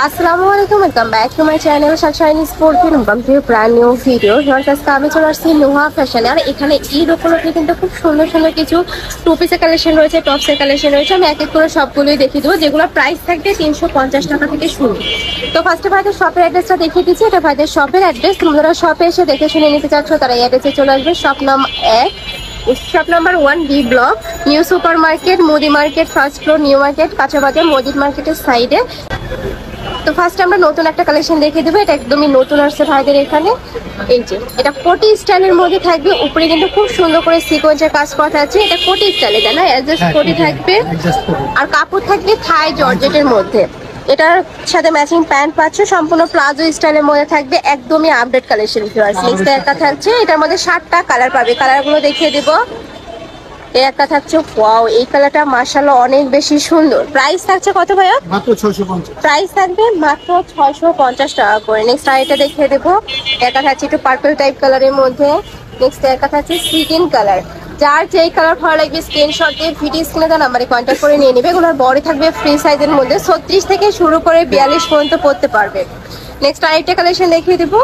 আসসালামু আলাইকুম, welcome back to my channel Sunshine sport welcome to brand new video. আজকে আমি চলে আসছি নুহা ফ্যাশনে। আর এখানে ঈদ উপলক্ষে কিন্তু খুব সুন্দর সুন্দর কিছু টু পিসের কালেকশন রয়েছে, টপসের কালেকশন রয়েছে। আমি এক এক করে সবগুলোই দেখিয়ে দেবো, যেগুলো প্রাইস থাকবে 350 টাকা থেকে শুরু। তো ফার্স্টে ভাইদের শপের অ্যাড্রেসটা দেখিয়ে দিচ্ছি। এটা ভাইদের শপের অ্যাড্রেস। তোমরা শপে এসে দেখে শুনে নিতে চাচ্ছ তারা এই অ্যাড্রেসে চলে আসবে। Shop number 1, shop number 1 B block, new super market, মুদি market, first floor, new market, কাঁচা বাজার, মসজিদ মার্কেটের সাইডে। তো ফার্স্ট আমরা নতুন একটা কালেকশন দেখিয়ে দেবো। এটা একদমই নতুন আসছে ভাইদের এখানে। এই যে এটা কোটি স্টাইলের মধ্যে থাকবে, উপরে কিন্তু খুব সুন্দর করে সিকোয়েন্সের কাজ করা আছে। এটা কোটি স্টাইলে, তাই না? অ্যাডজাস্ট কোটি থাকবে আর কাপড় থাকবে থাই জর্জেটের মধ্যে। এটার সাথে ম্যাচিং প্যান্ট পাচ্ছ, সম্পূর্ণ প্লাজো স্টাইলের মধ্যে থাকবে, একদমই আপডেট কালেকশন। নেক্সট একটা থাকছে, এটার মধ্যে 7টা কালার পাবে। কালারগুলো দেখিয়ে দেবো। এই একটা থাকছে, ওয়াও, এই কালারটা মাশাআল্লাহ অনেক বেশি সুন্দর। প্রাইস থাকছে কত ভাইয়া? মাত্র 650। প্রাইস থাকবে মাত্র 650 টাকা করে। নেক্সট আইটা দেখিয়ে দেবো। একটা থাকছে একটু পার্পল টাইপ কালারের মধ্যে। নেক্সট একটা থাকছে স্কিন কালার। যার যেই কালার ভালো লাগবে স্ক্রিনশট দিয়ে ভিডিও স্ক্রিনে দেওয়া নাম্বারে কন্ট্যাক্ট করে নিয়ে নেবে। এগুলোর বডি থাকবে ফ্রি সাইজের মধ্যে, 36 থেকে শুরু করে 42 পর্যন্ত পড়তে পারবে। নেক্সট আইটা কালেকশন দেখিয়ে দেবো।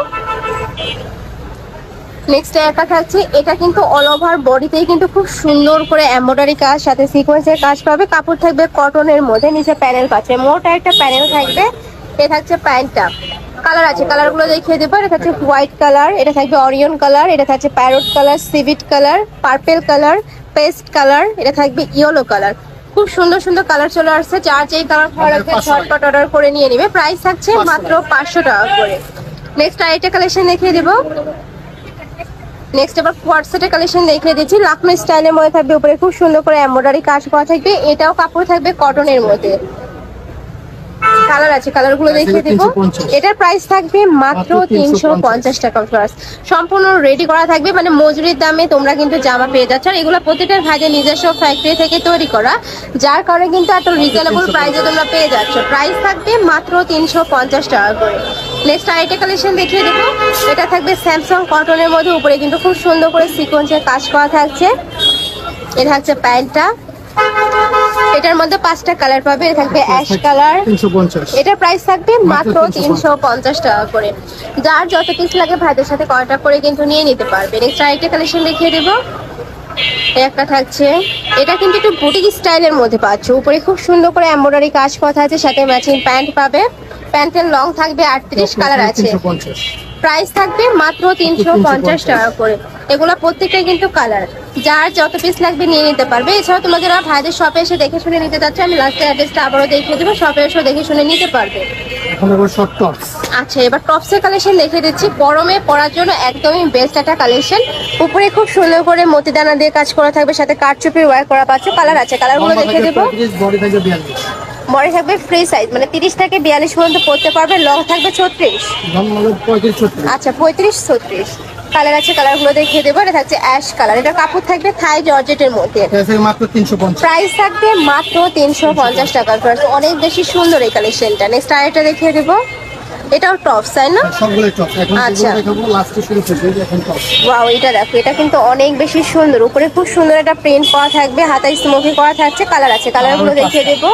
নেক্সট একটা থাকছে, এটা কিন্তু অল ওভার বডিতেই কিন্তু খুব সুন্দর করে এমব্রয়ডারি কাজ সাথে সিকোয়েন্সের কাজ পাবে। কাপড় থাকবে কটনের মধ্যে, নিচে প্যানেল পাচ্ছে, মোটা একটা প্যানেল থাকবে। এটা থাকছে প্যান্টটা। কালার আছে, কালারগুলো দেখিয়ে দেবো। এটা থাকছে হোয়াইট কালার, এটা থাকবে অরিয়ন কালার, এটা থাকছে প্যারট কালার, সিভিট colour, purple colour, paste colour, এটা থাকবে ইয়েলো কালার। খুব সুন্দর সুন্দর কালার চলে আসছে। যার যেই কালার ভালো লাগবে ঝটপট অর্ডার করে নিয়ে নেবে। প্রাইস থাকছে মাত্র 500 টাকা করে। নেক্সট আরেকটা কালেকশন দেখিয়ে দেবো। নেক্সট আবার কোয়ার্ড সেটের কালেকশন দেখিয়ে দিচ্ছি। লাখনো স্টাইলের মধ্যে থাকবে, উপরে খুব সুন্দর করে এমব্রয়ডারি কাজ করা থাকবে। এটাও কাপড় থাকবে কটনের মধ্যে। কালার আছে, কালারগুলো দেখিয়ে দেবো। এটার প্রাইস থাকবে মাত্র 350 টাকা। সম্পূর্ণ রেডি করা থাকবে, মানে মজুরির দামে তোমরা কিন্তু জামা পেয়ে যাচ্ছ। আর এগুলো প্রত্যেকটা ভাইদের নিজস্ব ফ্যাক্টরি থেকে তৈরি করা, যার কারণে কিন্তু এত রিজনেবল প্রাইসে তোমরা পেয়ে যাচ্ছ। প্রাইস থাকবে মাত্র 350 টাকা করে। নেক্সট আরেকটা কালেকশন দেখিয়ে দেবো। এটা থাকবে স্যামসাং কটনের মধ্যে, উপরে কিন্তু খুব সুন্দর করে সিকোয়েন্সের কাজ করা থাকছে। এটা থাকছে প্যান্টটা। এটার মধ্যে 5টা কালার পাবে। এটা থাকবে অ্যাশ কালার, 350। এটার প্রাইস থাকবে মাত্র 350 টাকা করে। যার যত পিস লাগে ভাইদের সাথে কন্ট্যাক্ট করে কিন্তু নিয়ে নিতে পারবে। নেক্সট আরেকটা কালেকশন দেখিয়ে দেবো। একটা থাকছে, এটা কিন্তু একটু বুটিক স্টাইলের মধ্যে পাচ্ছ, উপরে খুব সুন্দর করে এমব্রয়ডারি কাজ করা আছে, সাথে ম্যাচিং প্যান্ট পাবে। প্যান্টের লং থাকবে 38, কালার আছে। প্রাইস থাকবে মাত্র 350 টাকা করে। এগুলো প্রত্যেকটাই কিন্তু কালার, যার যত পিস লাগবে নিয়ে নিতে পারবে। এছাড়াও তোমরা যারা ভাইদের শপে এসে দেখে শুনে নিতে চাচ্ছ, আমি লাস্টের অ্যাড্রেসটা আবারও দেখিয়ে দেবো। শপে এসে দেখে শুনে নিতে পারবে। আচ্ছা, এবার টপসের কালেকশন দেখিয়ে দিচ্ছি। গরমে পরার জন্য একদমই বেস্ট একটা কালেকশন। উপরে খুব সুন্দর করে মতিদানা দিয়ে কাজ করা থাকবে, সাথে কাঠচুপির ওয়ার্ক করা পাচ্ছ। কালার আছে, কালারগুলো দেখিয়ে দেবো। বডি থাকবে ফ্রি সাইজ, মানে 30 থেকে 42 পর্যন্ত পড়তে পারবে। লং থাকবে 36, আচ্ছা 35-36। কালার আছে, কালারগুলো দেখিয়ে দেবো। এটা থাকছে অ্যাশ কালার, এটা কাপড় থাকবে থাই জর্জেটের মধ্যে। প্রাইস থাকবে মাত্র 350 টাকা। অনেক বেশি সুন্দর এই কালেকশনটা। নেক্সট আরেকটা দেখিয়ে দেবো। এটাও টপস, তাই না? আচ্ছা, ওয়াও, এটা দেখো, এটা কিন্তু অনেক বেশি সুন্দর। উপরে খুব সুন্দর একটা প্রিন্ট করা থাকবে, হাতায় স্মোকি করা থাকছে। কালার আছে, কালারগুলো দেখিয়ে দেবো।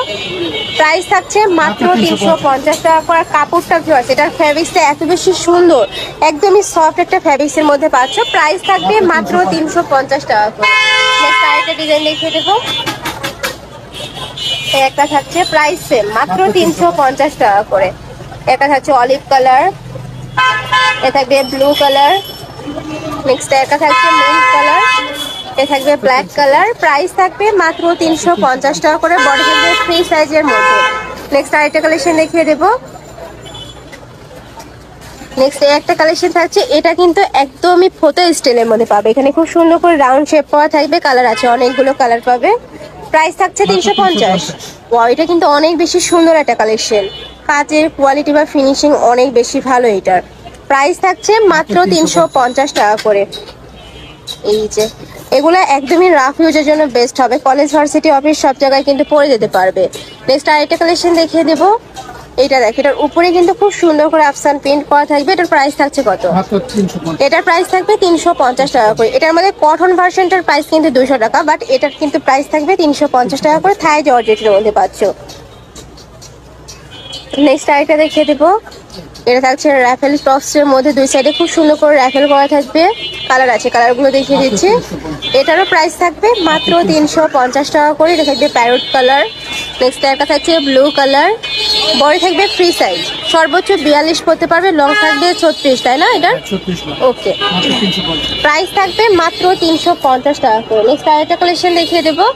প্রাইস থাকছে মাত্র 350 টাকা করে। কাপড়টা কি আছে, এটার ফ্যাব্রিক্সটা এত বেশি সুন্দর, একদমই সফট একটা ফ্যাব্রিক্সের মধ্যে পাচ্ছ। প্রাইস থাকবে মাত্র 350 টাকা করে। নেক্সট আরেকটা ডিজাইন দেখিয়ে দেবো। একটা থাকছে প্রাইস সেম, মাত্র 350 টাকা করে। এটা থাকছে অলিভ কালার, এটা থাকবে ব্লু কালার। নেক্সট এটা থাকছে মিন্ট কালার, এটা থাকবে ব্ল্যাক কালার। প্রাইস থাকবে মাত্র 350 টাকা করে। বডি থাকবে ফ্রি সাইজের মধ্যে। নেক্সট আরেকটা কালেকশন দেখিয়ে দেবো। নেক্সট একটা কালেকশন থাকছে, এটা কিন্তু একদমই ফটো স্টাইলের মধ্যে পাবে। এখানে খুব সুন্দর করে রাউন্ড শেপ করা থাকবে। কালার আছে, অনেকগুলো কালার পাবে। প্রাইস থাকছে 350। ওয়াও, এটা কিন্তু অনেক বেশি সুন্দর একটা কালেকশন। কাজের কোয়ালিটি বা ফিনিশিং অনেক বেশি ভালো এটার। প্রাইস থাকছে মাত্র 350 টাকা করে। এই যে এগুলো একদমই রাফ ইউজের জন্য বেস্ট হবে। কলেজ, ভার্সিটি, অফিস সব জায়গায় কিন্তু পরে যেতে পারবে। নেক্সট আরেকটা কালেকশন দেখিয়ে দেবো। এটা দেখ, এটার উপরে কিন্তু খুব সুন্দর করে আফসান প্রিন্ট করা থাকবে। এটার প্রাইস থাকছে কত? এটার প্রাইস থাকবে 350 টাকা করে। এটার মধ্যে কটন ভার্সনটার প্রাইস কিন্তু 200 টাকা, বাট এটার কিন্তু প্রাইস থাকবে 350 টাকা করে। থাই জর্জেটের মধ্যে পাচ্ছ। নেক্সট আইটা দেখিয়ে দেবো। এটা থাকছে রাফেল টপস এর মধ্যে, দুই সাইডে খুব সুন্দর করে রাফেল করা থাকবে। কালার আছে, কালারগুলো দেখিয়ে দিচ্ছি। এটারও প্রাইস থাকবে মাত্র 350 টাকা করে। এটা থাকবে প্যারট কালার। নেক্সট একটা থাকছে ব্লু কালার। বডি থাকবে ফ্রি সাইজ, সর্বোচ্চ 42 পড়তে পারবে, লং থাকবে 36, তাই না? এটা ওকে, প্রাইস থাকবে মাত্র 350 টাকা করে। নেক্সট আরেকটা কালেকশন দেখিয়ে দেবো।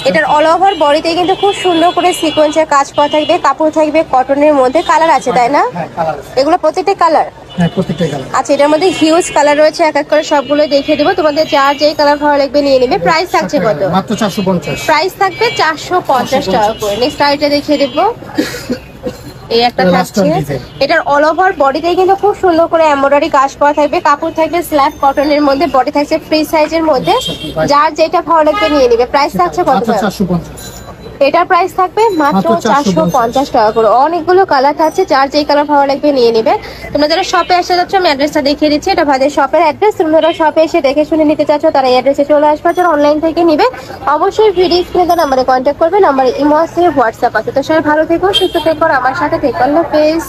এটার অল ওভার বডিতে কিন্তু খুব সুন্দর করে সিকোয়েন্সের কাজ করা থাকবে, কাপড় থাকবে কটনের মধ্যে। কালার আছে, তাই না? এগুলো প্রত্যেকটা কালার। আচ্ছা, এটার মধ্যে হিউজ কালার রয়েছে, এক এক করে সবগুলো দেখিয়ে দেবো। তোমাদের যার যেই কালার ভালো লাগবে নিয়ে নেবে। প্রাইস থাকছে কত? মাত্র 450। প্রাইস থাকবে 450 টাকা করে। নেক্সট আইটা দেখিয়ে দেবো। এই একটা থাকছে, এটার অল ওভার বডিতে কিন্তু খুব সুন্দর করে এমব্রয়ডারি কাজ করা থাকবে, কাপড় থাকবে স্ল্যাব কটনের মধ্যে, বডি থাকছে ফ্রি সাইজের মধ্যে। যার যেটা ভালো লাগবে নিয়ে নেবে। প্রাইস থাকছে কত? 450। এটার প্রাইস থাকবে মাত্র 450 টাকা করে। অনেকগুলো কালার থাকছে, যার যেই কালার ভালো লাগবে নিয়ে নেবে। তোমরা যারা শপে এসে যাচ্ছ আমি অ্যাড্রেসটা দেখিয়ে দিচ্ছি। এটা ভাদের শপের অ্যাড্রেস। তোমরা শপে এসে দেখে শুনে নিতে চাচ্ছ তারা এই অ্যাড্রেসে চলে আসবে। যারা অনলাইন থেকে নিবে অবশ্যই ভিডিও স্ক্রিনে নাম্বারে কন্ট্যাক্ট করবে। নাম্বারে ইমো আছে, হোয়াটসঅ্যাপ আছে। তো সবাই ভালো থেকো, সুস্থ থেকো, আমার সাথে থেকো। আল্লাহ হাফেজ।